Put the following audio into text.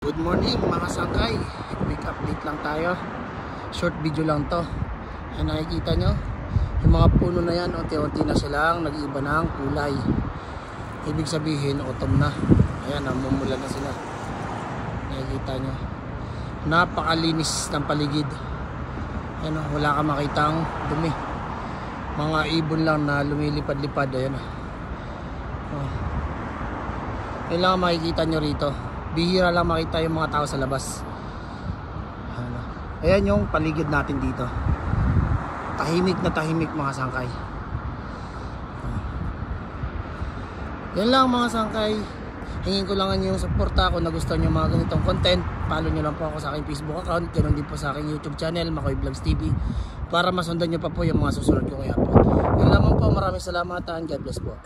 Good morning mga sangkay. Quick update lang tayo. Short video lang to. Ayan, nakikita nyo yung mga puno na yan, unti-unti na silang nag-iiba ng kulay. Ibig sabihin autumn na. Ayan, namumula na sila. Nakikita nyo, napakalinis ng paligid. Ayan, wala ka makitang dumi. Mga ibon lang na lumilipad-lipad. Ayan, yun lang makikita nyo rito. Bihira lang makita yung mga tao sa labas. Ayan yung paligid natin dito. Tahimik na tahimik mga sangkay. Yan lang mga sangkay. Hingin ko lang yung suporta kung nagustuhan nyo mga ganitong content. Follow nyo lang po ako sa aking Facebook account. Ganoon din po sa aking YouTube channel, Makoy Vlogs TV, para masundan nyo pa po yung mga susunod ko kaya po. Yan lamang po. Maraming salamat and God bless po.